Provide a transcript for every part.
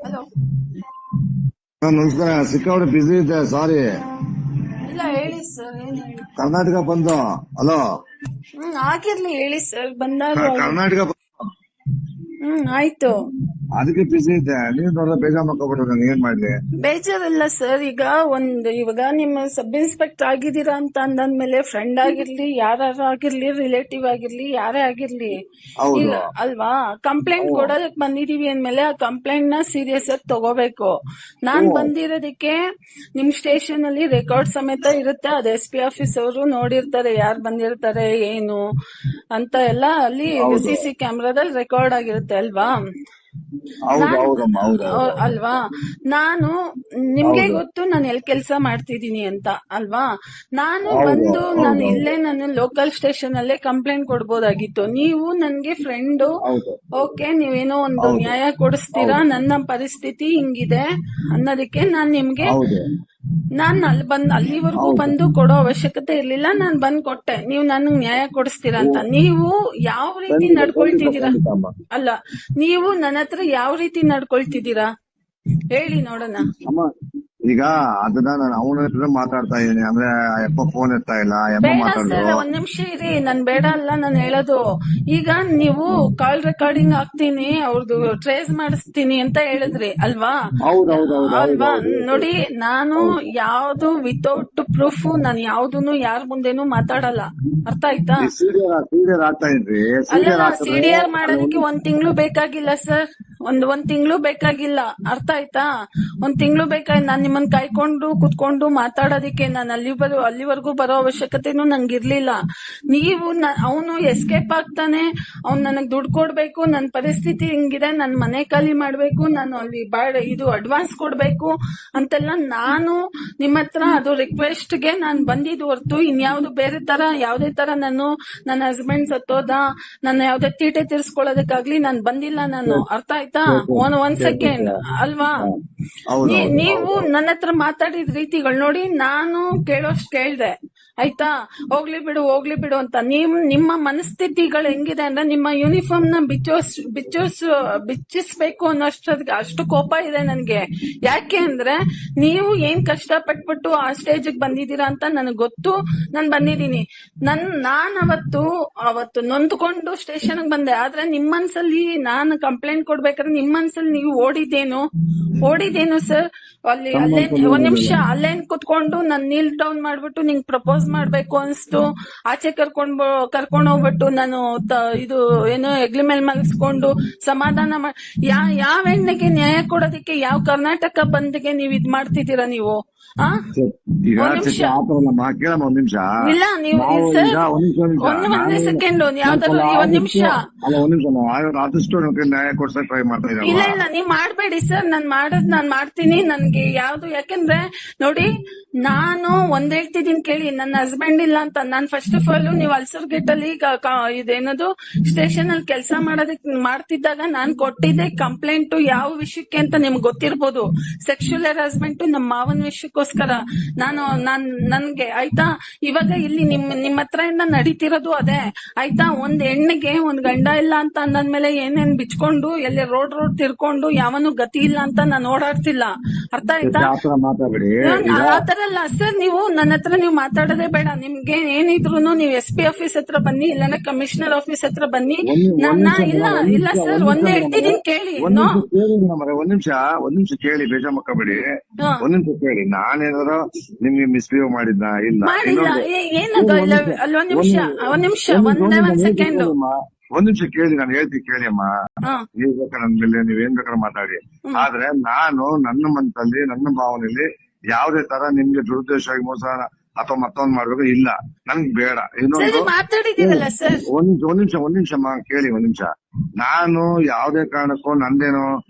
Hello. ನಮಸ್ಕಾರ. ಸಿಕ್ಕಾಪಟ್ಟೆ ಬಿಸಿ ಇದ್ದೆ, ಸಾರಿ. ಇಲ್ಲ ಹೇಳಿ ಸರ್, ಏನ್ ಹೇಳಿ. ಕರ್ನಾಟಕ ಬಂದು ಹಲೋ. ಆಗಿರ್ಲಿ ಹೇಳಿ ಸರ್, ಬಂದಾಗ ಕರ್ನಾಟಕ ಆಯ್ತು. ಅದಕ್ಕೆ ಬಿಸಿ ಇದ್ದೆ. ನೀವ್ ನೋಡಿದ್ರೆ ಬೇಜಾರ್ ಮಾಡ್ಕೊಬಿಟ್ರೆ ನಾನು ಏನ್ ಮಾಡ್ಲಿ? ಬೇಜಾರಲ್ಲ ಸರ್, ಇವಾಗ ನಿಮ್ಮ ಸಬ್ ಇನ್ಸ್ಪೆಕ್ಟರ್ ಆಗಿದ್ದೀರಾ ಅಂತ ಅಂದ್ಮೇಲೆ ಫ್ರೆಂಡ್ ಆಗಿರ್ಲಿ, ಯಾರಾಗಿರ್ಲಿ, ರಿಲೇಟಿವ್ ಆಗಿರ್ಲಿ, ಯಾರೇ ಆಗಿರ್ಲಿ, ಹೌದು ಈಗ ಅಲ್ವಾ, ಕಂಪ್ಲೇಂಟ್ ಕೊಡೋದಕ್ ಬಂದಿದೀವಿ ಅಂದ್ಮೇಲೆ ಆ ಕಂಪ್ಲೇಂಟ್ ನ ಸೀರಿಯಸ್ ಆಗಿ ತಗೋಬೇಕು. ನಾನ್ ಬಂದಿರೋದಕ್ಕೆ ನಿಮ್ ಸ್ಟೇಷನ್ ಅಲ್ಲಿ ರೆಕಾರ್ಡ್ ಸಮೇತ ಇರುತ್ತೆ. ಅದು SP ಆಫೀಸ್ ಅವರು ನೋಡಿರ್ತಾರೆ, ಯಾರು ಬಂದಿರ್ತಾರೆ ಏನು ಅಂತ ಎಲ್ಲ ಅಲ್ಲಿ CC ಕ್ಯಾಮ್ರಾದಲ್ಲಿ ರೆಕಾರ್ಡ್ ಆಗಿರುತ್ತೆ ಅಲ್ವಾ. ಅಲ್ವಾ, ನಾನು ನಿಮ್ಗೆ ಗೊತ್ತು ನಾನು ಎಲ್ಲಿ ಕೆಲಸ ಮಾಡ್ತಿದೀನಿ ಅಂತ ಅಲ್ವಾ. ನಾನು ಬಂದು ನಾನು ಇಲ್ಲೇ ನಾನು ಲೋಕಲ್ ಸ್ಟೇಷನ್ ಅಲ್ಲೇ ಕಂಪ್ಲೇಂಟ್ ಕೊಡ್ಬೋದಾಗಿತ್ತು. ನೀವು ನನ್ಗೆ ಫ್ರೆಂಡ್, ಓಕೆ, ನೀವೇನೋ ಒಂದು ನ್ಯಾಯ ಕೊಡಿಸ್ತೀರಾ, ನನ್ನ ಪರಿಸ್ಥಿತಿ ಹಿಂಗಿದೆ ಅನ್ನೋದಕ್ಕೆ ನಾನ್ ನಿಮ್ಗೆ ನಾನ್ ಅಲ್ಲಿವರೆಗೂ ಬಂದು ಕೊಡೋ ಅವಶ್ಯಕತೆ ಇರ್ಲಿಲ್ಲ. ನಾನ್ ಬಂದ್ ಕೊಟ್ಟೆ, ನೀವು ನನ್ಗೆ ನ್ಯಾಯ ಕೊಡಿಸ್ತೀರಾ ಅಂತ. ನೀವು ಯಾವ ರೀತಿ ನಡ್ಕೊಳ್ತಿದ್ದೀರಾ ಅಲ್ಲ, ನೀವು ನನ್ನ ಹತ್ರ ಯಾವ ರೀತಿ ನಡ್ಕೊಳ್ತಿದ್ದೀರಾ ಹೇಳಿ ನೋಡೋಣ. ಈಗ ಅದನ್ನ ನಾನು ಅವನ ಹತ್ರ ಮಾತಾಡ್ತಾ ಇದೀನಿ ಅಂದ್ರೆ ಅಪ್ಪ ಫೋನ್ ಎತ್ತಾ ಇಲ್ಲ. ಬೇಡ, ಒಂದ್ ನಿಮಿಷ ಇರಿ, ನನ್ ಬೇಡ ಅಲ್ಲ ನಾನು ಹೇಳೋದು. ಈಗ ನೀವು ಕಾಲ್ ರೆಕಾರ್ಡಿಂಗ್ ಹಾಕ್ತೀನಿ, ಅವ್ರದ್ದು ಟ್ರೇಸ್ ಮಾಡಿಸ್ತೀನಿ ಅಂತ ಹೇಳಿದ್ರಿ ಅಲ್ವಾ. ನೋಡಿ, ನಾನು ಯಾವ್ದು ವಿತೌಟ್ ಪ್ರೂಫ್ ನಾನು ಯಾವ್ದನ್ನು ಯಾರ ಮುಂದೆನೂ ಮಾತಾಡಲ್ಲ, ಅರ್ಥ ಆಯ್ತಾ. ಅಲ್ಲ, CDR ಮಾಡೋದಕ್ಕೆ 1 ತಿಂಗಳು ಬೇಕಾಗಿಲ್ಲ ಸರ್, ಒಂದ್ ತಿಂಗಳು ಬೇಕಾಗಿಲ್ಲ, ಅರ್ಥ ಆಯ್ತಾ. 1 ತಿಂಗಳು ಬೇಕಾಗಿ ನಾನ್ ನಿಮ್ಮನ್ನ ಕಾಯ್ಕೊಂಡು ಕುತ್ಕೊಂಡು ಮಾತಾಡೋದಿಕ್ಕೆ ನಾನು ಅಲ್ಲಿವರೆಗೂ ಬರೋ ಅವಶ್ಯಕತೆನೂ ನಂಗಿರ್ಲಿಲ್ಲ. ನೀವು ಅವನು ಎಸ್ಕೇಪ್ ಆಗ್ತಾನೆ, ಅವ್ನು ನನಗ್ ದುಡ್ಡು ಕೊಡ್ಬೇಕು, ನನ್ ಪರಿಸ್ಥಿತಿ ಹಿಂಗಿದೆ, ನನ್ ಮನೆ ಖಾಲಿ ಮಾಡ್ಬೇಕು, ನಾನು ಅಲ್ಲಿ ಇದು ಅಡ್ವಾನ್ಸ್ ಕೊಡ್ಬೇಕು ಅಂತೆಲ್ಲ ನಾನು ನಿಮ್ಮ ಹತ್ರ ಅದು ರಿಕ್ವೆಸ್ಟ್ಗೆ ನಾನು ಬಂದಿದ್ದು ಹೊರತು ಇನ್ಯಾವ್ದು ಬೇರೆ ತರ ಯಾವ್ದೇ ತರ ನನ್ನ ಹಸ್ಬೆಂಡ್ ಸತ್ತೋದ, ನನ್ನ ಯಾವ್ದೇ ತೀಟೆ ತೀರ್ಸ್ಕೊಳ್ಳೋದಕ್ಕಾಗ್ಲಿ ನಾನು ಬಂದಿಲ್ಲ ನಾನು, ಅರ್ಥ ಆಯ್ತಾ. ಒಂದ್ ಸೆಕೆಂಡ್ ಅಲ್ವಾ, ನೀವು ನನ್ನ ಹತ್ರ ಮಾತಾಡಿದ ರೀತಿಗಳು ನೋಡಿ, ನಾನು ಕೇಳೋಷ್ಟು ಕೇಳ್ದೆ ಆಯ್ತಾ. ಹೋಗ್ಲಿ ಬಿಡು ಅಂತ ನಿಮ್ಮ ಮನಸ್ಥಿತಿಗಳು ಹೆಂಗಿದೆ ಅಂದ್ರೆ, ನಿಮ್ಮ ಯೂನಿಫಾರ್ಮ್ ನ ಬಿಚ್ಚಿಸ್ಬೇಕು ಅಷ್ಟು ಕೋಪ ಇದೆ ನನ್ಗೆ. ಯಾಕೆ ಅಂದ್ರೆ ನೀವು ಏನ್ ಕಷ್ಟ ಪಟ್ಬಿಟ್ಟು ಆ ಸ್ಟೇಜ್ ಬಂದಿದ್ದೀರಾ ಅಂತ ನನಗ್ ಗೊತ್ತು. ನಾನ್ ಬಂದಿದ್ದೀನಿ, ನಾನ್ ಅವತ್ತು ನೊಂದ್ಕೊಂಡು ಸ್ಟೇಷನ್ ಬಂದೆ. ಆದ್ರೆ ನಿಮ್ ಮನ್ಸಲ್ಲಿ ನಾನು ಕಂಪ್ಲೇಂಟ್ ಕೊಡ್ಬೇಕಾದ್ರೆ ನಿಮ್ ಮನ್ಸಲ್ಲಿ ನೀವು ಓಡಿದೇನು ಸರ್. ಒಂದ್ ನಿಮಿಷ ಅಲ್ಲೇನ್ ಕುತ್ಕೊಂಡು ನನ್ ನೀಲ್ ಡೌನ್ ಮಾಡ್ಬಿಟ್ಟು ನಿಂಗ್ ಪ್ರಪೋಸ್ ಮಾಡ್ಬೇಕು ಅನ್ಸ್ತು, ಆಚೆ ಕರ್ಕೊಂಡ್ ಹೋಗ್ಬಿಟ್ಟು ನಾನು ಇದು ಏನೋ ಹೆಗ್ಲ ಮೇಲೆ ಮಲಗಿಸ್ಕೊಂಡು ಸಮಾಧಾನ ಯಾವ ಹೆಣ್ಣಿಗೆ ನ್ಯಾಯ ಕೊಡೋದಕ್ಕೆ ಯಾವ ಕರ್ನಾಟಕ ಬಂದ್ಗೆ ನೀವ್ ಇದ್ ಮಾಡ್ತಿದ್ದೀರಾ ನೀವು. ಇಲ್ಲ, ನೀವು ಒಂದೇ ಸೆಕೆಂಡ್, ಯಾವ್ದಾದ್ರು ಒಂದ್ ನಿಮಿಷ. ಇಲ್ಲ, ನೀವ್ ಮಾಡ್ಬೇಡಿ ಸರ್, ನಾನ್ ಮಾಡ್ತೀನಿ. ನನ್ಗೆ ಯಾವ್ದು, ಯಾಕಂದ್ರೆ ನೋಡಿ, ನಾನು ಒಂದ್ ಹೇಳ್ತಿದ್ದೀನಿ ಕೇಳಿ, ನನ್ನ ಹಸ್ಬೆಂಡ್ ಇಲ್ಲ ಅಂತ. ನಾನ್ ಫಸ್ಟ್ ಆಫ್ ಆಲ್ ನೀವು ಅಲ್ಸರ್ಗೇಟ್ ಅಲ್ಲಿ ಇದೇನದು ಸ್ಟೇಷನ್ ಅಲ್ಲಿ ಕೆಲಸ ಮಾಡ್ತಿದ್ದಾಗ ನಾನ್ ಕೊಟ್ಟಿದ್ದೆ ಕಂಪ್ಲೇಂಟ್ ಯಾವ ವಿಷಯಕ್ಕೆ ಅಂತ ನಿಮ್ಗೆ ಗೊತ್ತಿರ್ಬೋದು. ಸೆಕ್ಷುವಲ್ ಹರಾಸ್ಮೆಂಟ್ ನಮ್ಮ ಮಾವನ ವಿಷಯಕ್ಕೋಸ್ಕರ ನನ್ಗೆ ಆಯ್ತಾ. ಇವಾಗ ಇಲ್ಲಿ ನಿಮ್ಮ ಹತ್ರ ಇಂದ ನಡೀತಿರೋದು ಅದೇ ಆಯ್ತಾ. ಒಂದ್ ಹೆಣ್ಣಿಗೆ ಒಂದ್ ಗಂಡ ಇಲ್ಲ ಅಂತ ಅಂದ್ಮೇಲೆ ಏನೇನ್ ಬಿಚ್ಕೊಂಡು ಎಲ್ಲಿ ರೋಡ್ ತಿರ್ಕೊಂಡು ಯಾವನು ಗತಿ ಇಲ್ಲ ಅಂತ ನಾನು ಓಡಾಡ್ತಿಲ್ಲ, ಅರ್ಥ ಆಯ್ತಾ. ಆತರ ಅಲ್ಲ ಸರ್, ನೀವು ನನ್ನ ಹತ್ರ ನೀವು ಮಾತಾಡೋದೇ ಬೇಡ. ನಿಮ್ಗೆ ಏನಿದ್ರು ನೀವು SP ಆಫೀಸ್ ಹತ್ರ ಬನ್ನಿ, ಇಲ್ಲಾಂದ್ರೆ ಕಮಿಷನರ್ ಆಫೀಸ್ ಹತ್ರ ಬನ್ನಿ. ಇಲ್ಲ ಸರ್, ಒಂದೇ ಹೇಳ್ತಿದ್ದೀನಿ ಕೇಳಿ. ಒಂದ್ ನಿಮಿಷ ಕೇಳಿ, ಬೇಜಾರ್ ಮಾಡ್ಕೋಬೇಡಿ. ಒಂದ್ ನಿಮಿಷ ಕೇಳಿ, ನಾನೇನಾದ್ರು ನಿಮ್ಗೆ ಮಿಸ್ಬಿಹೇವ್ ಮಾಡಿದ್ನ? ಇಲ್ಲ, ಏನದು ಅಲ್ಲ, ಒಂದ್ ನಿಮಿಷ ಒಂದ್ ಸೆಕೆಂಡ್. ಒಂದ್ ನಿಮಿಷ ಕೇಳಿ, ನಾನು ಹೇಳ್ತೀನಿ ಕೇಳಿ ಅಮ್ಮ. ನೀವ್ ಬೇಕಾದ್ರೆ ನನ್ ಮೇಲೆ ನೀವೇನ್ ಬೇಕಾದ್ರೆ ಮಾತಾಡಿ. ಆದ್ರೆ ನಾನು ನನ್ನ ಮನಸ್ಸಲ್ಲಿ ನನ್ನ ಭಾವನೆಯಲ್ಲಿ ಯಾವ್ದೇ ತರ ನಿಮ್ಗೆ ದುರುದ್ದೇಶವಾಗಿ ಮೋಸ ಅಥವಾ ಮತ್ತೊಂದ್ ಮಾಡ್ಬೇಕು ಇಲ್ಲ, ನನ್ಗೆ ಬೇಡ. ಇನ್ನೊಂದು ಒಂದ್ ನಿಮಿಷ ಕೇಳಿ, ಒಂದ್ ನಿಮಿಷ. ನಾನು ಯಾವ್ದೇ ಕಾರಣಕ್ಕೂ ನಂದೇನೋ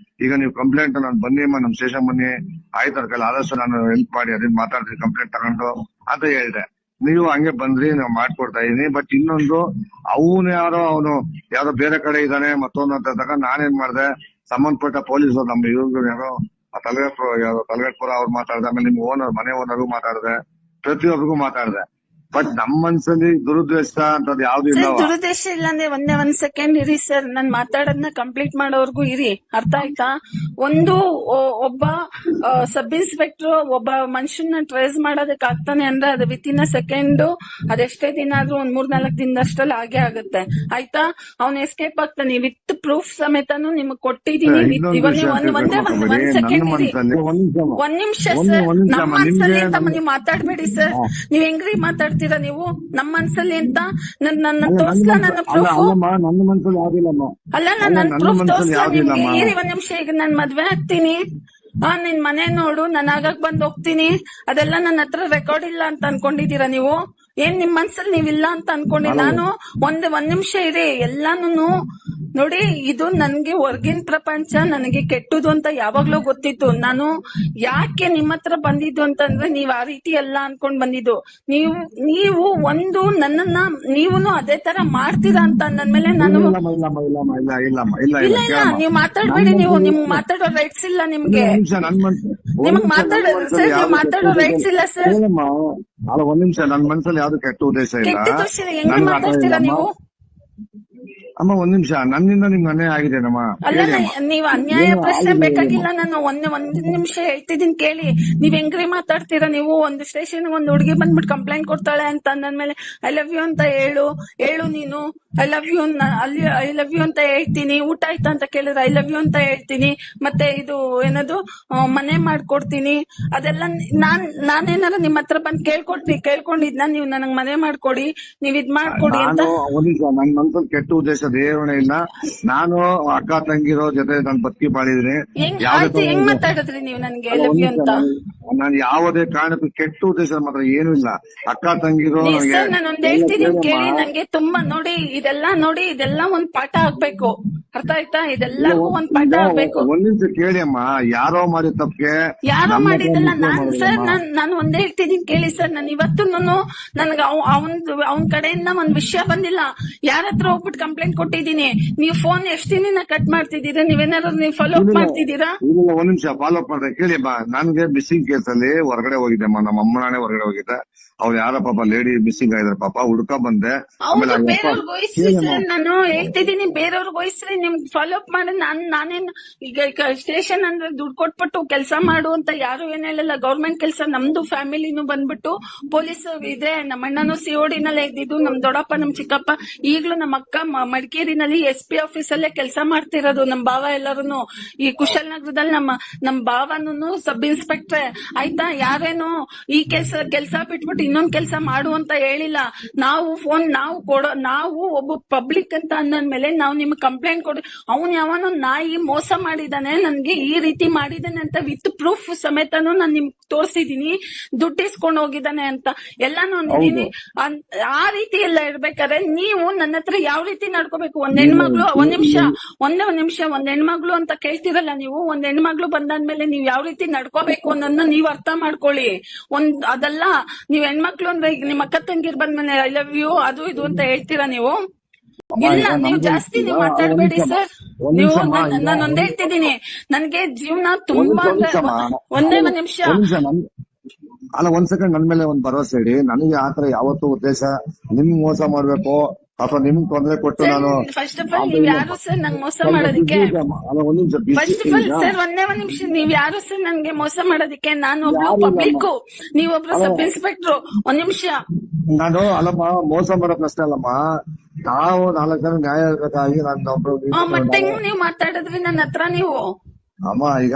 ಈಗ ನೀವು ಕಂಪ್ಲೇಂಟ್ ನಾನು ಬನ್ನಿ ಅಮ್ಮ, ನಮ್ ಸ್ಟೇಷನ್ ಬನ್ನಿ, ಆಯ್ತು ಕೈಲಿ ಆದಷ್ಟು ನಾನು ಹೆಲ್ಪ್ ಮಾಡಿ ಅದೇನ್ ಮಾತಾಡ್ತೀನಿ ಕಂಪ್ಲೇಂಟ್ ತಗೊಂಡು ಅಂತ ಹೇಳ್ದೆ. ನೀವು ಹಂಗೆ ಬಂದ್ರಿ, ನಾವು ಮಾಡ್ಕೊಡ್ತಾ ಇದೀನಿ. ಬಟ್ ಇನ್ನೊಂದು, ಅವನು ಯಾವ್ದೋ ಬೇರೆ ಕಡೆ ಇದ್ದಾನೆ ಮತ್ತೊಂದು ಅಂತ ಇದ್ದಾಗ ನಾನೇನ್ ಮಾಡ್ದೆ, ಸಂಬಂಧಪಟ್ಟ ಪೊಲೀಸರು ನಮ್ಮ ಇವ್ರು ಯಾರೋ ತಲಗಟ್ಪುರ ಅವ್ರು ಮಾತಾಡ್ದೆ, ಆಮೇಲೆ ನಿಮ್ ಮನೆ ಓನರ್ಗೂ ಮಾತಾಡ್ದೆ, ಪ್ರತಿಯೊಬ್ಬರಿಗೂ ಮಾತಾಡ್ದೆ. ಬಟ್ ನಮ್ಮ ಮನ್ಸಲ್ಲಿ ದುರುದ್ದೇಶ ಅಂತದ್ ಯಾವ್ದು ಸರ್ ಇಲ್ಲವ. ದುರುದ್ದೇಶ ಇಲ್ಲ ಅಂದ್ರೆ ಒಂದ್ ಸೆಕೆಂಡ್ ಇರಿ ಸರ್, ನಾನ್ ಮಾತಾಡೋದನ್ನ ಕಂಪ್ಲೀಟ್ ಮಾಡೋವರ್ಗು ಇರಿ, ಅರ್ಥ ಆಯ್ತಾ? ಒಬ್ಬ ಸಬ್ ಇನ್ಸ್ಪೆಕ್ಟರ್ ಒಬ್ಬ ಮನುಷ್ಯನ ಟ್ರೇಸ್ ಮಾಡೋದಕ್ಕೆ ಆಗ್ತಾನೆ ಅಂದ್ರೆ ಅದು ವಿತಿನ್ ಅ ಸೆಕೆಂಡ್, ಅದೆಷ್ಟೇ ದಿನ ಆದ್ರೂ ಒಂದ್ 3-4 ದಿನದಷ್ಟಲ್ಲಿ ಆಗೇ ಆಗುತ್ತೆ, ಆಯ್ತಾ? ಅವ್ನ ಎಸ್ಕೇಪ್ ಆಗ್ತಾನೆ ವಿತ್ ಪ್ರೂಫ್ ಸಮೇತನು ನಿಮಗ್ ಕೊಟ್ಟಿದೀನಿ. ಒಂದ್ ಸೆಕೆಂಡ್ ಇರಿ, ಒಂದ್ ನಿಮಿಷ ಸರ್. ನಮ್ಮ ಮನ್ಸಲ್ಲಿ ಅಂತ ನೀವು ಮಾತಾಡ್ಬೇಡಿ ಸರ್. ನೀವ್ ಹೆಂಗ್ರಿ ಮಾತಾಡ್ತೀರಾ ನೀವು? ನಮ್ಮ ಮನ್ಸಲ್ಲಿ ಅಂತ ನನ್ನ ತೋರ್ಸ್ಲಾ? ನನ್ನ ಪ್ರೂಫ್ ನನ್ನ ಮನ್ಸಲ್ಲಿ ಯಾವ್ದಿಲ್ಲಮ್ಮ. ಅಲ್ಲ, ನನ್ನ ಪ್ರೂಫ್ ತೋರ್ಸ್ಲಾ ನಿಮ್ಗೆ? ಇರಿ ಒಂದ್ ನಿಮಿಷ. ಈಗ ನಾನ್ ಮದ್ವೆ ಆಗ್ತೀನಿ, ನಿನ್ ಮನೆ ನೋಡು, ನಾನು ಆಗಾಗ್ ಬಂದ್ ಹೋಗ್ತೀನಿ, ಅದೆಲ್ಲ ನನ್ನ ಹತ್ರ ರೆಕಾರ್ಡ್ ಇಲ್ಲ ಅಂತ ಅನ್ಕೊಂಡಿದೀರಾ ನೀವು? ಏನ್ ನಿಮ್ ಮನ್ಸಲ್ಲಿ ನೀವಿಲ್ಲ ಅಂತ ಅನ್ಕೊಂಡಿ? ನಾನು ಒಂದ್ ನಿಮಿಷ ಇರಿ. ಎಲ್ಲಾನು ನೋಡಿ, ಇದು ನನ್ಗೆ ಹೊರ್ಗಿನ ಪ್ರಪಂಚ ನನಗೆ ಕೆಟ್ಟದು ಅಂತ ಯಾವಾಗ್ಲೂ ಗೊತ್ತಿತ್ತು. ನಾನು ಯಾಕೆ ನಿಮ್ಮ ಹತ್ರ ಬಂದಿದ್ದು ಅಂತಂದ್ರೆ ನೀವ್ ಆ ರೀತಿ ಎಲ್ಲ ಅನ್ಕೊಂಡ್ ಬಂದಿದ್ದು. ನೀವು ಒಂದು ನನ್ನನ್ನ ನೀವುನು ಅದೇ ತರ ಮಾಡ್ತೀರಾ ಅಂತ ಅಂದ್ಮೇಲೆ ನಾನು ಇಲ್ಲ, ನೀವ್ ಮಾತಾಡ್ಬೇಡಿ. ನಿಮ್ಗ್ ಮಾತಾಡೋ ರೈಟ್ಸ್ ಇಲ್ಲ ನಿಮ್ಗೆ. ನಿಮಗ್ ಮಾತಾಡೋ ರೈಟ್ಸ್ ಇಲ್ಲ ಸರ್. ಅಲ್ಲ, ಒಂದ್ ನಿಮಿಷ. ನನ್ ಮನ್ಸಲ್ಲಿ ಯಾವ್ದು ಕೆಟ್ಟ ಉದ್ದೇಶ ಇಲ್ಲ. ಹೆಂಗ್ ಮಾತಾಡ್ತೀರಾ ನೀವು? ಅಮ್ಮ ಒಂದ್ ನಿಮಿಷ. ನನ್ನಿಂದ ನಿಮ್ಗೆ ಅನ್ಯಾಯ ಆಗಿದೆನಮ್ಮ? ಅಲ್ಲ, ನೀವ್ ಅನ್ಯಾಯ ಪ್ರಶ್ನೆ ಬೇಕಾಗಿಲ್ಲ. ನಾನು ಒಂದ್ ನಿಮಿಷ ಹೇಳ್ತಿದ್ದೀನಿ ಕೇಳಿ. ನೀವ್ ಹೆಂಗ್ರಿ ಮಾತಾಡ್ತೀರಾ ನೀವು? ಒಂದು ಸ್ಟೇಷನ್ ಒಂದ್ ಹುಡುಗಿ ಬಂದ್ಬಿಟ್ಟು ಕಂಪ್ಲೇಂಟ್ ಕೊಡ್ತಾಳೆ ಅಂತ ಅಂದ್ಮೇಲೆ ಐ ಲವ್ ಯು ಅಂತ ಹೇಳು ನೀನು. ಐ ಲವ್ ಯು ಅಂತ ಹೇಳ್ತೀನಿ. ಊಟ ಆಯ್ತಾ ಅಂತ ಕೇಳಿದ್ರೆ ಐ ಲವ್ ಯು ಅಂತ ಹೇಳ್ತೀನಿ. ಮತ್ತೆ ಇದು ಏನದು ಮನೆ ಮಾಡ್ಕೊಡ್ತೀನಿ, ಅದೆಲ್ಲ ನಾನೇನಾರ ನಿಮ್ ಹತ್ರ ಬಂದ್ ಕೇಳ್ಕೊಂಡಿದ್ನ ನೀವು ನನಗ್ ಮನೆ ಮಾಡ್ಕೊಡಿ, ನೀವ್ ಇದ್ ಮಾಡ್ಕೊಡಿ ಅಂತ? ನನ್ ಮನ್ಸಲ್ಲಿ ಕೆಟ್ಟ ಉದ್ದೇಶ ದೇವಣೆ ಇಲ್ಲ. ನಾನು ಅಕ್ಕ ತಂಗಿರೋ ಜೊತೆ ನಾನು ಬದುಕಿ ಬಾಳಿದ್ರೆ ಹೆಂಗ್ ಮಾತಾಡಿದ್ರಿ ನೀವು ನನ್ಗೆ ಐ ಲವ್ ಯು ಅಂತ? ನಾನು ಯಾವುದೇ ಕಾರಣಕ್ಕೂ ಕೆಟ್ಟ ಉದ್ದೇಶ ಮಾತ್ರ ಏನೂ ಇಲ್ಲ. ಅಕ್ಕ ತಂಗಿರೋ ನಾನೊಂದ್ ಹೇಳ್ತೀನಿ ಕೇಳಿ. ನಂಗೆ ತುಂಬಾ ಇದೆಲ್ಲ ಒಂದ್ ಪಾಠ ಆಗ್ಬೇಕು, ಅರ್ಥ ಆಯ್ತಾ? ಇದೆಲ್ಲವೂ ಒಂದ್ ಪಾಠ ಆಗ್ಬೇಕು. ಒಂದ್ ನಿಮಿಷ ಕೇಳಿ ಅಮ್ಮ. ಯಾರೋ ಮಾಡಿದ ತಪ್ಪಿಗೆ ಯಾರೋ ಮಾಡಿದ್ದಲ್ಲ ನಾನು ಒಂದೇ ಹೇಳ್ತಿದ್ದೀನಿ ಕೇಳಿ ಸರ್. ನಾನು ಇವತ್ತುನು ನನ್ಗ ಅವನ್ ಕಡೆಯಿಂದ ಒಂದ್ ವಿಷಯ ಬಂದಿಲ್ಲ. ಯಾರ ಹತ್ರ ಹೋಗ್ಬಿಟ್ಟು ಕಂಪ್ಲೇಂಟ್ ಕೊಟ್ಟಿದ್ದೀನಿ. ನೀವು ಫೋನ್ ಎಷ್ಟ್ ದಿನ ಕಟ್ ಮಾಡ್ತಿದ್ದೀರಾ? ನೀವೇನಾದ್ರು ನೀವು ಫಾಲೋ ಅಪ್ ಮಾಡ್ತಿದ್ದೀರಾ? ಒಂದ್ ನಿಮಿಷ ಫಾಲೋ ಅಪ್ ಮಾಡ್ದೆ ಕೇಳಿ ಅಮ್ಮ. ನನ್ಗೆ ಮಿಸ್ಸಿಂಗ್ ಕೇಸ್ ಅಲ್ಲಿ ಹೊರಗಡೆ ಹೋಗಿದ್ದೆಮ್ಮ. ನಮ್ಮ ಅಮ್ಮನಾಣೆ ಹೊರಗಡೆ ಹೋಗಿದ್ದೆ. ಅವ್ರು ಯಾರ ಪಾಪ ಲೇಡಿ ಮಿಸ್ಸಿಂಗ್ ಆಗಿದ್ರೆ ಪಾಪ ಹುಡ್ಕ ಬಂದೆ. ಹೌದು, ಬೇರೆಯವ್ರಿಗೆ ವಹಿಸ್ರಿ ಸರ್. ನಾನು ಹೇಳ್ತಿದ್ದೀನಿ ಬೇರೆಯವ್ರಿಗೆ ವಹಿಸ್ರಿ. ನಿಮ್ಗೆ ಫಾಲೋ ಅಪ್ ಮಾಡಿ ನಾನೇನು ಈಗ ಸ್ಟೇಷನ್ ಅಂದ್ರೆ ದುಡ್ಡು ಕೊಟ್ಬಿಟ್ಟು ಕೆಲಸ ಮಾಡು ಅಂತ ಯಾರು ಏನ್ ಹೇಳಲ್ಲ. ಗೌರ್ಮೆಂಟ್ ಕೆಲಸ. ನಮ್ದು ಫ್ಯಾಮಿಲಿನೂ ಬಂದ್ಬಿಟ್ಟು ಪೊಲೀಸ್ ಇದೆ. ನಮ್ಮ ಅಣ್ಣನು ಸಿಒಡಿನಲ್ಲೇ ಇದ್ದಿದ್ದು. ನಮ್ ದೊಡ್ಡಪ್ಪ, ನಮ್ ಚಿಕ್ಕಪ್ಪ, ಈಗ್ಲೂ ನಮ್ಮ ಅಕ್ಕ ಮಡಿಕೇರಿನಲ್ಲಿ SP ಆಫೀಸ್ ಅಲ್ಲೇ ಕೆಲಸ ಮಾಡ್ತಿರೋದು. ನಮ್ ಭಾವ ಎಲ್ಲರೂ ಈ ಕುಶಾಲನಗರದಲ್ಲಿ ನಮ್ಮ ಭಾವನು ಸಬ್ ಇನ್ಸ್ಪೆಕ್ಟ್ರೆ, ಆಯ್ತಾ? ಯಾರೇನು ಈ ಕೆಲಸ ಬಿಟ್ಬಿಟ್ಟು ಇನ್ನೊಂದ್ ಕೆಲಸ ಮಾಡು ಅಂತ ಹೇಳಿಲ್ಲ. ನಾವು ಒಬ್ಬ ಪಬ್ಲಿಕ್ ಅಂತ ಅಂದ್ಮೇಲೆ ನಾವು ನಿಮ್ಗೆ ಕಂಪ್ಲೇಂಟ್ ಕೊಡಿ. ಅವ್ನ್ ಯಾವನೋ ನಾಯಿ ಮೋಸ ಮಾಡಿದಾನೆ, ನನ್ಗೆ ಈ ರೀತಿ ಮಾಡಿದಾನೆ ಅಂತ ವಿತ್ ಪ್ರೂಫ್ ಸಮೇತನು ನಾನ್ ನಿಮ್ಗೆ ತೋರ್ಸಿದೀನಿ. ದುಡ್ಡು ಇಸ್ಕೊಂಡ್ ಹೋಗಿದ್ದಾನೆ ಅಂತ ಎಲ್ಲಾನು ಅಂದಿದೀನಿ. ಆ ರೀತಿ ಎಲ್ಲ ಇರ್ಬೇಕಾದ್ರೆ ನೀವು ನನ್ನ ಹತ್ರ ಯಾವ ರೀತಿ ನಡ್ಕೋಬೇಕು? ಒಂದ್ ಹೆಣ್ಮಗ್ಳು, ಒಂದ್ ನಿಮಿಷ ಒಂದ್ ಹೆಣ್ಮಗ್ಳು ಅಂತ ಕೇಳ್ತಿರಲ್ಲ ನೀವು. ಒಂದ್ ಹೆಣ್ಮಗ್ಳು ಬಂದಾದ್ಮೇಲೆ ನೀವ್ ಯಾವ ರೀತಿ ನಡ್ಕೋಬೇಕು ಅನ್ನೋದನ್ನ ನೀವ್ ಅರ್ಥ ಮಾಡ್ಕೊಳ್ಳಿ. ಅದೆಲ್ಲ ನೀವ್ ಹೆಣ್ಮಕ್ಳು ಅಂದ್ರೆ ಈಗ ನಿಮ್ ಅಕ್ಕ ತಂಗಿರ್ ಬಂದ್ಮೇಲೆ ಐ ಲವ್ ಯು ಅದು ಇದು ಅಂತ ಹೇಳ್ತೀರಾ ನೀವು? ಇಲ್ಲ, ನೀವು ಜಾಸ್ತಿ ನೀವು ಮಾತಾಡ್ಬೇಡಿ ಸರ್. ನೀವು ನಾನೊಂದ್ ಹೇಳ್ತಿದ್ದೀನಿ, ನನ್ಗೆ ಜೀವನ ತುಂಬಾ ಒಂದೇ ನಿಮಿಷ. ಅಲ್ಲ, ಒಂದ್ ಸೆಕೆಂಡ್. ನನ್ ಮೇಲೆ ಒಂದ್ ಭರವಸೆ ಇಡಿ. ನನಗೆ ಆತರ ಯಾವತ್ತೂ ಉದ್ದೇಶ ನಿಮ್ ಮೋಸ ಮಾಡ್ಬೇಕು ಅಥವಾ ನಿಮ್ಗೆ ತೊಂದರೆ ಕೊಟ್ಟು ನಾನು ಫಸ್ಟ್ ಆಫ್ ಆಲ್ ನೀವ್ ಯಾರು ಸರ್ ನಂಗೆ ಮೋಸ ಮಾಡೋದಕ್ಕೆ? ಫಸ್ಟ್ ಆಫ್ ಆಲ್ ಸರ್ ಒಂದ್ ನಿಮಿಷ, ನೀವ್ ಯಾರು ಸರ್ ನನ್ಗೆ ಮೋಸ ಮಾಡೋದಕ್ಕೆ? ನಾನು ಒಬ್ಳು ಪಬ್ಲಿಕ್, ನೀವೊಬ್ರು ಸಬ್ ಇನ್ಸ್ಪೆಕ್ಟ್ರು. ಒಂದ್ ನಿಮಿಷ. ನಾನು ಅಲ್ಲಮ್ಮ ಮೋಸ ಮಾಡೋ ಪ್ರಶ್ನೆ ಅಲ್ಲಮ್ಮ. ನಾವು 4 ಜನ ನ್ಯಾಯ ಇರ್ಬೇಕಾಗಿ ನಾನು ಒಬ್ರು. ಮತ್ತೆ ನೀವು ಮಾತಾಡಿದ್ರಿ ನನ್ನ ಹತ್ರ ನೀವು ಅಮ್ಮ. ಈಗ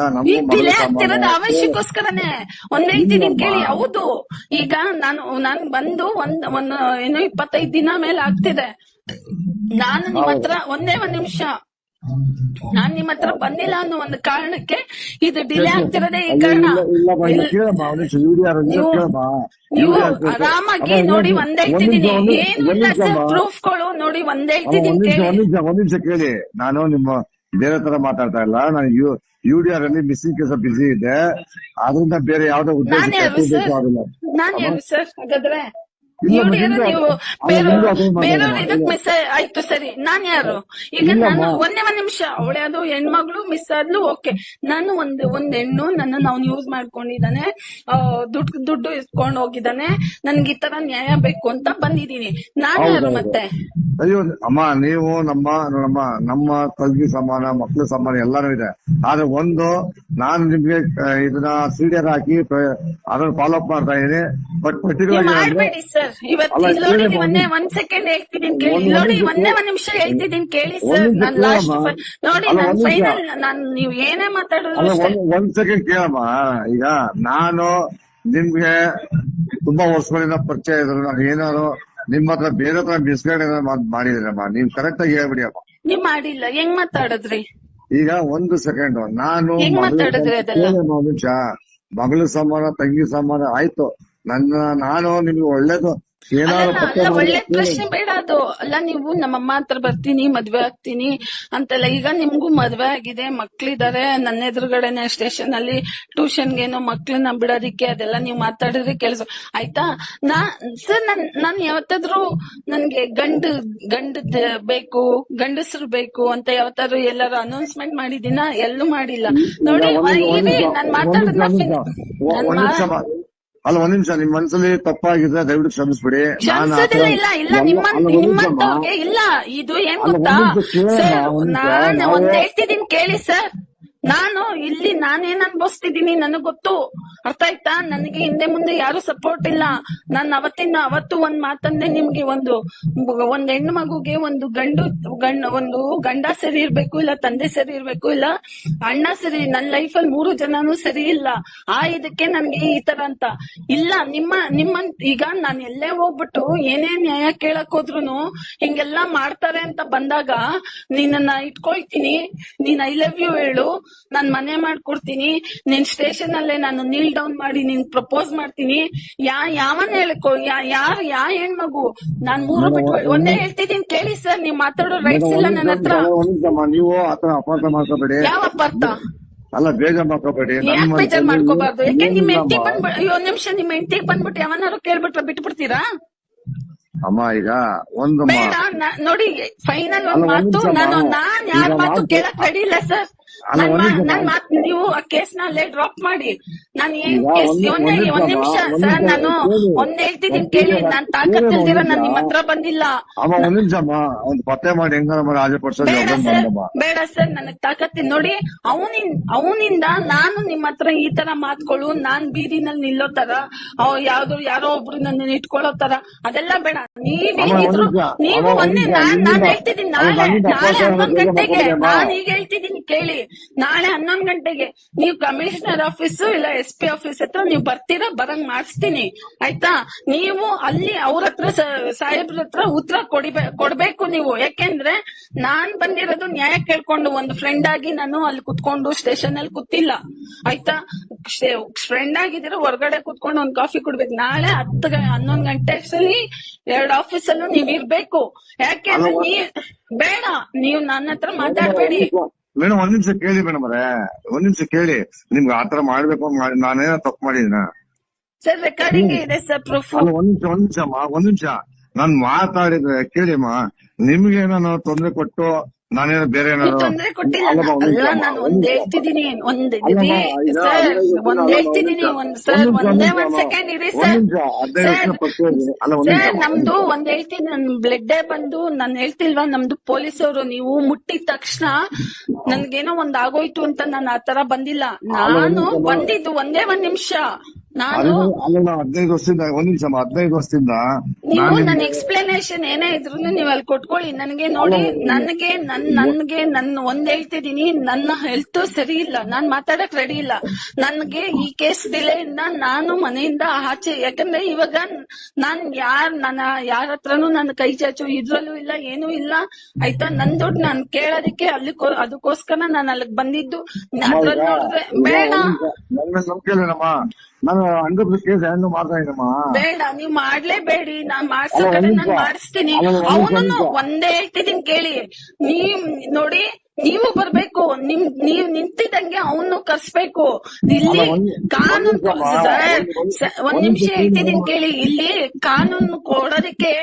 ಡಿಲೇ ಆಗ್ತಿರೋದು ಅವಶ್ಯಕೋಸ್ಕರನೇ. ಒಂದ್ ಹೇಳ್ತೀನಿ ಕೇಳಿ. ಹೌದು, ಈಗ ನಾನು ಬಂದು ಒಂದ್ 25 ದಿನ ಮೇಲೆ ಆಗ್ತಿದೆ. ನಾನು ನಿಮ್ ಹತ್ರ ಒಂದ್ ನಿಮಿಷ. ನಾನ್ ನಿಮ್ ಹತ್ರ ಬಂದಿಲ್ಲ ಅನ್ನೋ ಒಂದು ಕಾರಣಕ್ಕೆ ಇದು ಡಿಲೇ ಆಗ್ತಿರೋದೇ ಈ ಕಾರಣ. ನೀವು ಆರಾಮಾಗಿ ನೋಡಿ ಒಂದ್ ಹೇಳ್ತಿದ್ದೀನಿ. ಏನಿಲ್ಲ ಸರ್ ಪ್ರೂಫ್ಗಳು ನೋಡಿ ಒಂದ್ ಹೇಳ್ತಿದ್ದೀನಿ. ಒಂದ್ ನಿಮಿಷ ಕೇಳಿ. ನಾನು ನಿಮ್ಮ ಬೇರೆ ತರ ಮಾತಾಡ್ತಾ ಇಲ್ಲ. ನಾನು UDR ಅಲ್ಲಿ ಮಿಸ್ಸಿಂಗ್ ಕೇಸ್ ಬಿಸಿ ಇದೆ. ಅದರಿಂದ ಬೇರೆ ಯಾವ್ದೋ ಉದ್ದೇಶ ನಾನ್ ಯಾರು ಸರ್ ಹಾಗಾದ್ರೆ? ನೋಡಿ ನೀವು ಬೇರೆಯವ್ರು ಇದಕ್ ಮಿಸ್ ಆಯ್ತು ಸರಿ, ನಾನ್ ಯಾರು ಈಗ? ನಾನು ಒಂದ್ ನಿಮಿಷ, ಅವಳೆ ಅದು ಹೆಣ್ಮಗಳು ಮಿಸ್ ಆದ್ಲು, ಓಕೆ. ನಾನು ಒಂದ್ ಹೆಣ್ಣು, ನನ್ನ ಅವ್ನು ಯೂಸ್ ಮಾಡ್ಕೊಂಡಿದ್ದಾನೆ, ದುಡ್ಡು ಇಸ್ಕೊಂಡ್ ಹೋಗಿದ್ದಾನೆ, ನನ್ಗೆ ಈ ತರ ನ್ಯಾಯ ಬೇಕು ಅಂತ ಬಂದಿದೀನಿ. ನಾನ್ ಯಾರು ಮತ್ತೆ? ಅಯ್ಯೋ ಅಮ್ಮ, ನೀವು ನಮ್ಮ ತಂಗಿ ಸಮಾನ, ಮಕ್ಳು ಸಮಾನ ಎಲ್ಲಾನು ಇದೆ. ಆದ್ರೆ ನಾನು ನಿಮ್ಗೆ ಇದನ್ನ ಸೀಡಿಯರ್ ಹಾಕಿ ಅದನ್ನ ಫಾಲೋ ಅಪ್ ಮಾಡ್ತಾ ಇದೀನಿ. ಬಟ್ ಪರ್ಟಿಕ್ಯುಲರ್ ಮಾಡ್ಬೇಡಿ ಸರ್. ಇವತ್ತು ಒಂದ್ ಸೆಕೆಂಡ್ ಹೇಳ್ತಿದ್ದೀನಿ ಕೇಳಿ, ನೋಡಿ ಒಂದ್ ನಿಮಿಷ ಹೇಳ್ತಿದ್ದೀನಿ ಕೇಳಿ ಸರ್. ನಾನ್ ಲಾಸ್ಟ್ ನೋಡಿ, ನಾನ್ ಫೈನಲ್, ನೀವ್ ಏನೇ ಮಾತಾಡೋದು ಒಂದ್ ಸೆಕೆಂಡ್ ಕೇಳಮ್ಮ. ಈಗ ನಾನು ನಿಮ್ಗೆ ತುಂಬಾ ವರ್ಷಗಳಿಂದ ಪರಿಚಯ ಇದ್ರು, ನಾನು ಏನಾದ್ರು ನಿಮ್ ಹತ್ರ ಬೇರೆ ಹತ್ರ ಮಿಸ್ಗೈಡ್ ಮಾಡಿದ್ರಮ್ಮ, ನೀವ್ ಕರೆಕ್ಟ್ ಆಗಿ ಹೇಳ್ಬಿಡಿ ಅಮ್ಮ. ನೀವ್ ಮಾಡಿಲ್ಲ, ಹೆಂಗ್ ಮಾತಾಡಿದ್ರಿ? ಈಗ ಒಂದು ಸೆಕೆಂಡ್, ನಾನು ನಿಮಿಷ, ಮಗಳು ಸಮಾನ ತಂಗಿ ಸಮಾನ ಆಯ್ತು. ನಾನು ನಿಮ್ಗೆ ಒಳ್ಳೇದು ಒಳ್ಳೆ ಪ್ರಶ್ನೆ ಬೇಡ ಅದು ಅಲ್ಲ. ನೀವು ನಮ್ಮಮ್ಮ ಹತ್ರ ಬರ್ತೀನಿ, ಮದ್ವೆ ಆಗ್ತೀನಿ ಅಂತೆಲ್ಲ. ಈಗ ನಿಮ್ಗೂ ಮದ್ವೆ ಆಗಿದೆ, ಮಕ್ಳಿದಾರೆ. ನನ್ನ ಎದುರುಗಡೆನೆ ಸ್ಟೇಷನ್ ಅಲ್ಲಿ ಟ್ಯೂಷನ್ಗೇನೋ ಮಕ್ಳನ್ನ ಬಿಡೋದಿಕ್ಕೆ ಅದೆಲ್ಲ ನೀವು ಮಾತಾಡಿದ್ರೆ ಕೆಲಸ ಆಯ್ತಾ? ಸರ್ ನಾನ್ ಯಾವತ್ತಾದ್ರೂ ನನ್ಗೆ ಗಂಡದ್ ಬೇಕು, ಗಂಡಸರು ಬೇಕು ಅಂತ ಯಾವತ್ತಾದ್ರೂ ಎಲ್ಲಾರು ಅನೌನ್ಸ್ಮೆಂಟ್ ಮಾಡಿದೀನ? ಎಲ್ಲೂ ಮಾಡಿಲ್ಲ. ನೋಡಿ ನಾನ್ ಮಾತಾಡೋದ್ನ ಅಲ್ಲ, ಒಂದ್ ನಿಮಿಷ, ನಿಮ್ ಮನ್ಸಲ್ಲಿ ತಪ್ಪಾಗಿದ್ರೆ ದಯವಿಟ್ಟು ಕ್ಷಮಿಸ್ಬಿಡಿ. ಇಲ್ಲ ನಿಮ್ಮಂತವ್ರಿಗೆ ಇಲ್ಲ. ಇದು ಏನ್ ಗೊತ್ತಾ ಸರ್, ನಾನು ಒಂದ್ ಹೇಳ್ತಿದ್ದೀನಿ ಕೇಳಿ ಸರ್. ನಾನು ಇಲ್ಲಿ ನಾನೇನ್ ಅನ್ಭವಿಸ್ತಿದ್ದೀನಿ ನನಗ್ ಗೊತ್ತು, ಅರ್ಥ ಆಯ್ತಾ? ನನಗೆ ಹಿಂದೆ ಮುಂದೆ ಯಾರು ಸಪೋರ್ಟ್ ಇಲ್ಲ. ನಾನು ಅವತ್ತು ಒಂದ್ ಮಾತಂದೆ ನಿಮ್ಗೆ, ಒಂದ್ ಹೆಣ್ಣು ಮಗುಗೆ ಒಂದು ಗಂಡ ಸರಿ ಇರ್ಬೇಕು, ಇಲ್ಲ ತಂದೆ ಸರಿ ಇರ್ಬೇಕು, ಇಲ್ಲ ಅಣ್ಣ ಸರಿ. ನನ್ ಲೈಫಲ್ಲಿ 3 ಜನನು ಸರಿ ಇಲ್ಲ. ಇದಕ್ಕೆ ನನ್ಗೆ ಈ ತರ ಅಂತ ಇಲ್ಲ. ಈಗ ನಾನ್ ಎಲ್ಲೇ ಹೋಗ್ಬಿಟ್ಟು ಏನೇ ನ್ಯಾಯ ಕೇಳಕ್ ಹೋದ್ರುನು ಹಿಂಗೆಲ್ಲಾ ಮಾಡ್ತಾರೆ ಅಂತ ಬಂದಾಗ, ನಿನ್ನ ಇಟ್ಕೊಳ್ತೀನಿ, ನೀನ್ ಐ ಲವ್ ಯು ಹೇಳು, ನಾನ್ ಮನೆ ಮಾಡ್ಕೊಡ್ತೀನಿ, ನಿನ್ ಸ್ಟೇಷನ್ ಅಲ್ಲೇ ನಾನು ನೀಲ್ ಡೌನ್ ಮಾಡಿ ನಿನ್ ಪ್ರಪೋಸ್ ಮಾಡ್ತೀನಿ. ಯಾವನ್ ಹೇಳ್ಕೊ, ಯಾ ಹೆಣ್ಮಗು? ನಾನ್ 3 ಬಿಟ್ಟು ಒಂದೇ ಹೇಳ್ತಿದ್ದೀನಿ ಕೇಳಿ ಸರ್. ನೀವ್ ಮಾತಾಡೋ ರೈಟ್ಸ್ ಇಲ್ಲ ನನ್ನ ಹತ್ರ. ನೀವು ಆತರ ಅಪಾರ್ಥ ಮಾಡ್ಕೋಬೇಡಿ. ಯಾವ ಅಪಾರ್ಥ? ಅಲ್ಲ, ಬೇಜಾರ್ ಮಾಡ್ಕೋಬೇಡಿ. ಯಾಕೆ ಬೇಜಾರ್ ಮಾಡ್ಕೋಬಾರ್ದು? ಯಾಕೆ ನಿಮ್ ಹೆಂಡತಿಗೆ ಬಂದ್ಬಿಟ್ಟು, ಒಂದ್ ನಿಮಿಷ, ನಿಮ್ ಹೆಂಡತಿಗೆ ಬಂದ್ಬಿಟ್ಟು ಯಾವನಾರು ಕೇಳ್ಬಿಟ್ರೆ ಬಿಟ್ಬಿಡ್ತೀರಾ? ಅಮ್ಮ, ಈಗ ಒಂದು ಬೇಡ ನೋಡಿ, ಫೈನಲ್ ಒಂದ್ ಮಾತು. ನಾನ್ ಯಾರ ಮಾತು ಕೇಳಕ್ ರೆಡಿ ಇಲ್ಲ ಸರ್. ನೀವು ಆ ಕೇಸ್ ನ ಅಲ್ಲೇ ಡ್ರಾಪ್ ಮಾಡಿ. ನಾನು ಒಂದ್ ನಿಮಿಷ ಸರ್, ನಾನು ಒಂದ್ ಹೇಳ್ತಿದ್ದೀನಿ ಕೇಳಿ. ನಾನ್ ತಾಕತ್ತಿಲ್ದಿರ ನಾನ್ ನಿಮ್ ಹತ್ರ ಬಂದಿಲ್ಲ. ಒಂದ್ ನಿಮಿಷ ಪತ್ತೆ ಮಾಡಿ ಬೇಡ ಸರ್, ನನಗ್ ತಾಕತ್ತಿಲ್ಲ. ನೋಡಿ, ಅವನಿಂದ ನಾನು ನಿಮ್ ಹತ್ರ ಈ ತರ ಮಾತುಗಳು, ನಾನ್ ಬೀದಿನಲ್ಲಿ ನಿಲ್ಲೋ ತರ, ಯಾರೋ ಒಬ್ರು ನನ್ನ ಇಟ್ಕೊಳ್ಳೋ ತರ ಅದೆಲ್ಲ ಬೇಡ. ನೀವು ಒಂದೇ ನಾನ್ ಹೇಳ್ತಿದ್ದೀನಿ, ನಾಳೆ 11 ಗಂಟೆಗೆ ನಾನ್ ಈಗ ಹೇಳ್ತಿದ್ದೀನಿ ಕೇಳಿ. ನಾಳೆ 11 ಗಂಟೆಗೆ ನೀವು ಕಮಿಷನರ್ ಆಫೀಸು ಇಲ್ಲ SP ಆಫೀಸ್ ಹತ್ರ ನೀವು ಬರ್ತೀರಾ? ಬರಂಗ್ ಮಾಡಿಸ್ತೀನಿ, ಆಯ್ತಾ? ನೀವು ಅಲ್ಲಿ ಅವ್ರ ಹತ್ರ, ಸಾಹೇಬ್ರ ಹತ್ರ ಉತ್ತರ ಕೊಡ್ಬೇಕು ನೀವು. ಯಾಕೆಂದ್ರೆ ನಾನ್ ಬಂದಿರೋದು ನ್ಯಾಯ ಕೇಳ್ಕೊಂಡು, ಒಂದು ಫ್ರೆಂಡ್ ಆಗಿ ನಾನು ಅಲ್ಲಿ ಕುತ್ಕೊಂಡು ಸ್ಟೇಷನ್ ಅಲ್ಲಿ ಕೂತಿಲ್ಲ, ಆಯ್ತಾ? ಫ್ರೆಂಡ್ ಆಗಿದ್ರೆ ಹೊರಗಡೆ ಕುತ್ಕೊಂಡು ಒಂದ್ ಕಾಫಿ ಕುಡ್ಬೇಕು. ನಾಳೆ 11 ಗಂಟೆ 2 ಆಫೀಸಲ್ಲೂ ನೀವ್ ಇರ್ಬೇಕು. ಯಾಕೆಂದ್ರೆ ಬೇಡ, ನೀವು ನನ್ನ ಹತ್ರ ಮಾತಾಡ್ಬೇಡಿ. ಮೇಡಮ್, ಒಂದ್ ನಿಮಿಷ ಕೇಳಿ ಮೇಡಮ್ ಅವರೇ, ಒಂದ್ ನಿಮಿಷ ಕೇಳಿ. ನಿಮ್ಗೆ ಆತರ ಮಾಡ್ಬೇಕು ನಾನೇನೋ ತಪ್ಪು ಮಾಡಿದಿನ ಸರ್? ರೆಕಾರ್ಡಿಂಗ್ ಇದೆ ಸರ್, ಪ್ರೂಫ್. ಒಂದ್ ನಿಮಿಷ ನಾನ್ ಮಾತಾಡಿದ್ರೆ ಕೇಳಿಮ್ಮ. ನಿಮ್ಗೆ ನಾನು ತೊಂದ್ರೆ ಕೊಟ್ಟು ನಾನೇನೋ ಬೇರೆ ತೊಂದ್ರೆ ಕೊಟ್ಟಿಲ್ಲ. ಅಲ್ಲ, ನಾನು ಒಂದ್ ಹೇಳ್ತಿದ್ದೀನಿ, ಒಂದ್ ಸೆಕೆಂಡ್ ಇರಿ ಸರ್. ನಮ್ದು ಒಂದ್ ಹೇಳ್ತೀನಿ, ನನ್ ಬ್ಲಡ್ ಬಂದು ನಾನು ಹೇಳ್ತಿಲ್ವಾ, ನಮ್ದು ಪೊಲೀಸ್ ಅವರು. ನೀವು ಮುಟ್ಟಿದ ತಕ್ಷಣ ನನ್ಗೇನೋ ಒಂದ್ ಆಗೋಯ್ತು ಅಂತ ನಾನು ಆತರ ಬಂದಿಲ್ಲ. ನಾನು ಬಂದಿದ್ದು ಒಂದ್ ನಿಮಿಷ. ನಾನು 15 ವರ್ಷದಿಂದ 15 ವರ್ಷದಿಂದ ನೀವು ನನ್ನ ಎಕ್ಸ್ಪ್ಲನೇಷನ್ ಏನೇ ಇದ್ರು ನೀವ್ ಅಲ್ಲಿ ಕೊಟ್ಕೊಳ್ಳಿ ನನಗೆ. ನೋಡಿ, ನನ್ಗೆ ಒಂದ್ ಹೇಳ್ತಿದೀನಿ, ನನ್ನ ಹೆಲ್ತ್ ಸರಿ ಇಲ್ಲ, ನಾನ್ ಮಾತಾಡಕ್ ರೆಡಿ ಇಲ್ಲ. ನನ್ಗೆ ಈ ಕೇಸ್ ಡಿಲೆಯಿಂದ ನಾನು ಮನೆಯಿಂದ ಆಚೆ, ಯಾಕಂದ್ರೆ ಇವಾಗ ನಾನ್ ಯಾರ ಹತ್ರನೂ ನನ್ನ ಕೈ ಚಾಚು ಇದ್ರಲ್ಲೂ ಇಲ್ಲ, ಏನೂ ಇಲ್ಲ, ಆಯ್ತಾ? ನನ್ ದುಡ್ಡು ನಾನ್ ಕೇಳೋದಕ್ಕೆ ಅದಕ್ಕೋಸ್ಕರ ನಾನು ಅಲ್ಲಿಗೆ ಬಂದಿದ್ದು. ಅದ್ರಲ್ಲಿ ನೋಡಿದ್ರೆ ಬೇಡ, ನಾನು 100% ಕೇಸ್ ಹ್ಯಾಂಡ್ ಮಾಡ್ತಾ ಇದ್ದಮ್ಮ. ಬೇಡ, ನೀವ್ ಮಾಡ್ಲೇಬೇಡಿ. ನಾನ್ ಮಾಡ್ಸೋ ಕಡೆ ನಾನ್ ಮಾಡಿಸ್ತೀನಿ. ಅವನನ್ನು ಒಂದೇ ಹೇಳ್ತಿದ್ದೀನಿ ಕೇಳಿ. ನೀವ್ ನೋಡಿ, ನೀವು ಬರ್ಬೇಕು, ನೀವ್ ನಿಂತಿದ್ದಂಗೆ ಅವನು ಕರ್ಸ್ಬೇಕು. ಇಲ್ಲಿ ಅಲ್ಲ, ಕಾನೂನು ಒಂದ್ ನಿಮಿಷ ಹೇಳ್ತಿದ್ದೀನಿ ಕೇಳಿ. ಇಲ್ಲಿ ಕಾನೂನು ಕೊಡೋದಕ್ಕೆ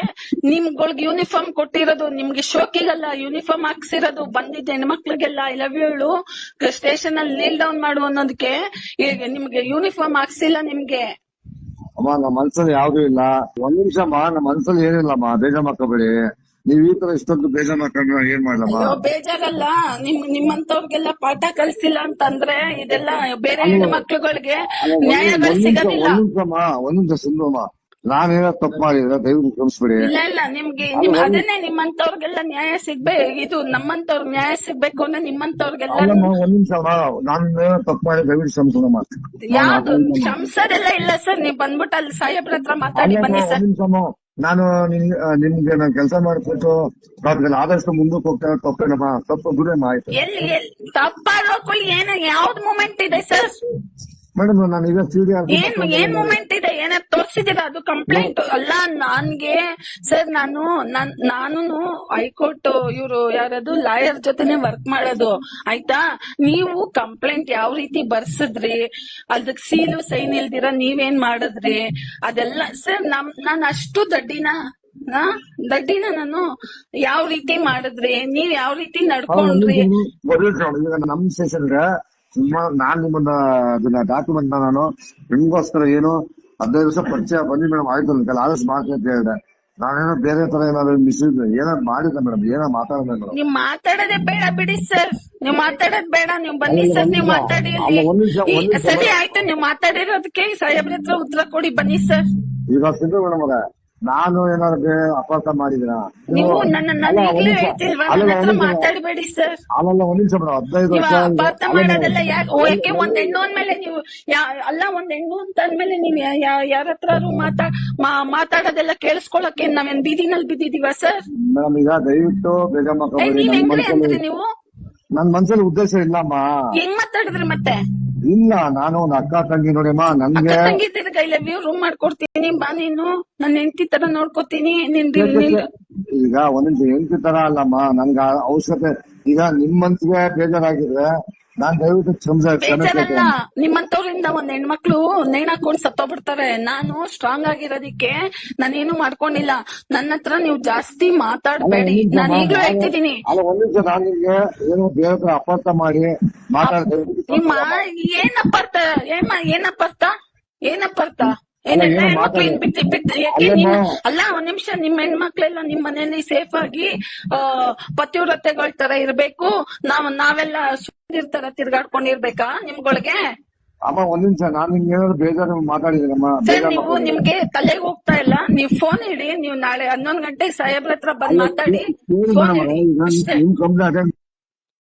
ನಿಮ್ಗಳ್ಗೆ ಯೂನಿಫಾರ್ಮ್ ಕೊಟ್ಟಿರೋದು, ನಿಮ್ಗೆ ಶೋಕಿಗಲ್ಲ ಯೂನಿಫಾರ್ಮ್ ಹಾಕ್ಸಿರೋದು. ಬಂದಿದ್ದ ಹೆಣ್ಮಕ್ಳಿಗೆಲ್ಲ ಐ ಲವ್ ಯು ಸ್ಟೇಷನ್ ಅಲ್ಲಿ ನೀಲ್ ಡೌನ್ ಮಾಡು ಅನ್ನೋದಕ್ಕೆ ನಿಮ್ಗೆ ಯೂನಿಫಾರ್ಮ್ ಹಾಕ್ಸಿಲ್ಲ ನಿಮ್ಗೆ. ಅಮ್ಮ ನಮ್ಮ ಮನ್ಸಲ್ಲಿ ಯಾವ್ದು ಇಲ್ಲ. ಒಂದ್ ನಿಮಿಷಮ್ಮ, ನಮ್ಮ ಮನ್ಸಲ್ಲಿ ಏನಿಲ್ಲಮ್ಮ, ಬೇಜಾರ್ ಮಾಡ್ಕೋಬೇಡಿ. ನೀವ್ ಈ ತರ ಇಷ್ಟೊಂದು ಬೇಜಾರ್ ಮಾಡ್ಕೊಂಡ್ರೆ ಏನ್ ಮಾಡ್ಲಮ್ಮ? ಅಯ್ಯೋ ಬೇಜಾರಲ್ಲ, ನಿಮ್ಮಂತವ್ರಿಗೆಲ್ಲ ಪಾಠ ಕಲಿಸಿಲ್ಲ ಅಂತಂದ್ರೆ ಇದೆಲ್ಲ ಬೇರೆ ಹೆಣ್ಮಕ್ಳುಗಳಿಗೆ ನ್ಯಾಯಗಳು ಸಿಗೋದಿಲ್ಲ. ಒಂದ್ ನಿಮಿಷ ಸುಂದರಮ್ಮ, ನಾನೇನೋ ತಪ್ಪು ಮಾಡಿದ್ರೆ ದಯವಿಟ್ಟು ಕ್ಷಮಿಸ್ಬಿಡಿ. ಇಲ್ಲ ನಿಮ್ಗೆ ಅದನ್ನೇ ನಿಮ್ಮಂತವ್ರಿಗೆಲ್ಲ ನ್ಯಾಯ ಸಿಗ್ಬೇಕು. ಇದು ನಮ್ಮಂತವ್ರ ನ್ಯಾಯ ಸಿಗ್ಬೇಕು ಅಂದ್ರೆ ನಿಮ್ಮಂತವ್ರಿಗೆಲ್ಲ. ಒಂದ್ ನಿಮಿಷ, ನಾನೇನೋ ತಪ್ಪು ಮಾಡಿ ದಯವಿಟ್ಟು ಕ್ಷಮಿಸೋಣ. ಯಾವ್ದು ಕ್ಷಮಿಸೋದೆಲ್ಲ ಇಲ್ಲ ಸರ್. ನೀವ್ ಬಂದ್ಬಿಟ್ಟು ಅಲ್ಲಿ ಸಾಹೇಬ್ರ ಹತ್ರ ಮಾತಾಡಿ ಬನ್ನಿ ಸರ್. ನಾನು ನಿಮ್ಗೆ ನಾನು ಕೆಲಸ ಮಾಡಿಕೊಟ್ಟು ಅವ್ರಿಗೆಲ್ಲ ಆದಷ್ಟು ಮುಂದಕ್ಕೆ ಹೋಗ್ತಾ ತಪ್ಪೇನಮ್ಮ, ತಪ್ಪು ಗುರೇಮ್ಮ. ಆಯ್ತು ಎಲ್ಲಿ ತಪ್ಪಾಗೋಕು ಯಾವ್ದು ಮೂಮೆಂಟ್ ಇದೆ ಸರ್? ಮೇಡಮ್ ನಾನು ಈಗ ಏನ್ ಮೂಮೆಂಟ್ ಇದೆ? ಏನಾದ್ರು ತೋರ್ಸಿದೀರಾ? ಅದು ಕಂಪ್ಲೇಂಟ್ ಅಲ್ಲ ನನ್ಗೆ ಸರ್. ನಾನು ಹೈಕೋರ್ಟ್ ಇವ್ರು ಯಾರದು ಲಾಯರ್ ಜೊತೆನೆ ವರ್ಕ್ ಮಾಡೋದು ಆಯ್ತಾ. ನೀವು ಕಂಪ್ಲೇಂಟ್ ಯಾವ ರೀತಿ ಬರ್ಸಿದ್ರಿ, ಅದಕ್ ಸೀಲು ಸೈನ್ ಇಲ್ದಿರ ನೀವೇನ್ ಮಾಡಿದ್ರಿ ಅದೆಲ್ಲ ಸರ್. ನಾನ್ ಅಷ್ಟು ದಡ್ಡಿನ ನಾನು ಯಾವ ರೀತಿ ಮಾಡಿದ್ರಿ, ನೀವ್ ಯಾವ ರೀತಿ ನಡ್ಕೊಂಡ್ರಿ? ಈಗ ನಮ್ ಸ್ಟೇಷನ್ಗೆ ನಾನ್ ನಿಮ್ಮನ್ನ ಅದನ್ನ ಡಾಕ್ಯುಮೆಂಟ್ ನಾನು ನಿಮ್ಗೋಸ್ಕರ ಏನು 15 ದಿವಸ ಪರಿಚಯ ಬನ್ನಿ ಮೇಡಮ್, ಆಯ್ತು ಆದಷ್ಟು ಮಾಡ್ತೀನಿ ಅಂತ ಹೇಳಿದೆ. ನಾನೇನೋ ಬೇರೆ ತರ ಏನಾದ್ರು ಏನಾದ್ರು ಮಾಡಿದ್ದೆ ಮೇಡಮ್, ಏನೋ ಮಾತಾಡೋಣ ಮೇಡಮ್. ನೀವ್ ಮಾತಾಡೋದೇ ಬೇಡ ಬಿಡಿ ಸರ್, ನೀವ್ ಮಾತಾಡೋದ್ ಬೇಡ. ನೀವ್ ಬನ್ನಿ ಸರ್, ನೀವ್ ಮಾತಾಡಿ. ಸರಿ ಆಯ್ತು, ನೀವ್ ಮಾತಾಡಿರೋದಕ್ಕೆ ಸಾಹೇಬ್ರ ಹತ್ರ ಉತ್ತರ ಕೊಡಿ ಬನ್ನಿ ಸರ್. ಈಗ ಸಿದ್ದು ಮೇಡಮ್ ಅವರೇ, ನಾನು ಏನಾದ್ರು ಅಪಾರ್ಥ ಮಾಡಿದಿರಾ? ನೀವು ನನ್ನ ಮಾತಾಡಬೇಡಿ ಸರ್. ಅಲ್ಲ ಒಂದ್ ನಿಮಿಷ ಮೇಡಮ್, 15 ವರ್ಷ ಅಪಾರ್ಥ ಮಾಡೋದೆಲ್ಲ ಯಾಕೆ? ಒಂದ್ ಹೆಣ್ಣು ಅಂದ್ಮೇಲೆ ನೀವು ಅಲ್ಲ, ಒಂದ್ ಹೆಣ್ಣು ಅಂತ ಅಂದ್ಮೇಲೆ ನೀವ್ ಯಾರ ಹತ್ರ ಮಾತಾಡೋದೆಲ್ಲ ಕೇಳಿಸ್ಕೊಳಕ್ಕೆ ನಾವೇನ್ ಬೀದಿನಲ್ಲಿ ಬಿದ್ದಿದೀವ ಸರ್? ಮೇಡಮ್ ಈಗ ದಯವಿಟ್ಟು ಬೇಗ ನೀವು ನನ್ ಮನ್ಸಲ್ಲಿ ಉದ್ದೇಶ ಇಲ್ಲಮ್ಮ. ಹೆಂಗ್ ಮಾತಾಡಿದ್ರಿ ಮತ್ತೆ? ಇಲ್ಲ, ನಾನು ಒಂದು ಅಕ್ಕ ತಂಗಿ ನೋಡಿಮ್ಮ, ನನ್ಗೆ ಐ ಲವ್ ಯು ರೂಮ್ ಮಾಡ್ಕೊಡ್ತೀನಿ ಬಾ, ನೀನು ನನ್ನ ಹೆಂಡತಿ ತರ ನೋಡ್ಕೊತೀನಿ. ಈಗ ಒಂದ್ ಹೆಂಡತಿ ತರ ಅಲ್ಲಮ್ಮ, ನನ್ಗೆ ಅವಶ್ಯಕತೆ. ಈಗ ನಿಮ್ ಮನ್ಸಿಗೆ ಬೇಜಾರಾಗಿದ್ರೆ ನಾನ್ ದಯವಿಟ್ಟು ಬೇಜಾರಲ್ಲ. ನಿಮ್ಮಂತವ್ರಿಂದ ಒಂದ್ ಹೆಣ್ಮಕ್ಳು ನೇಣಾಕೊಂಡ್ ಸತ್ತೋಗ್ಬಿಡ್ತಾರೆ. ನಾನು ಸ್ಟ್ರಾಂಗ್ ಆಗಿರೋದಿಕ್ಕೆ ನಾನೇನು ಮಾಡ್ಕೊಂಡಿಲ್ಲ. ನನ್ನ ಹತ್ರ ನೀವು ಜಾಸ್ತಿ ಮಾತಾಡ್ಬೇಡಿ, ನಾನು ಈಗ್ಲೂ ಹೇಳ್ತಿದ್ದೀನಿ. ಅಲ್ಲ ಒಂದ್ ನಿಮಿಷ, ನಾನು ನಿಮ್ಗೆ ಏನೋ ಬೇರೆ ಅಪಾರ್ಥ ಮಾಡಿ ಮಾತಾಡ್ತೀನಿ. ಏನಪ್ಪರ್ಥ ಅಲ್ಲ ಒಂದ್ ನಿಮಿಷ, ನಿಮ್ ಹೆಣ್ಮಕ್ಳೆಲ್ಲ ನಿಮ್ ಮನೇಲಿ ಸೇಫ್ ಆಗಿ ಪತಿವ್ರತೆಗಳ ತರ ಇರ್ಬೇಕು. ನಾವೆಲ್ಲ ಸುಂದಿರ್ತರ ತಿರ್ಗಾಡ್ಕೊಂಡಿರ್ಬೇಕಾ ನಿಮ್ಗಳಿಗೆ? ಅಮ್ಮ ಒಂದ್ ನಿಮಿಷ, ನಾನು ನಿಮ್ಗೆ ಏನಾದ್ರು ಬೇಜಾರು ಮಾತಾಡಿದ್ದೀನಮ್ಮ. ಸರ್ ನೀವು ನಿಮ್ಗೆ ತಲೆಗೆ ಹೋಗ್ತಾ ಇಲ್ಲ. ನೀವ್ ಫೋನ್ ಇಡಿ, ನೀವು ನಾಳೆ 11 ಗಂಟೆಗೆ ಸಾಹೇಬ್ರ ಹತ್ರ ಬಂದ್ ಮಾತಾಡಿ. ಫೋನ್ ಇಡಿ.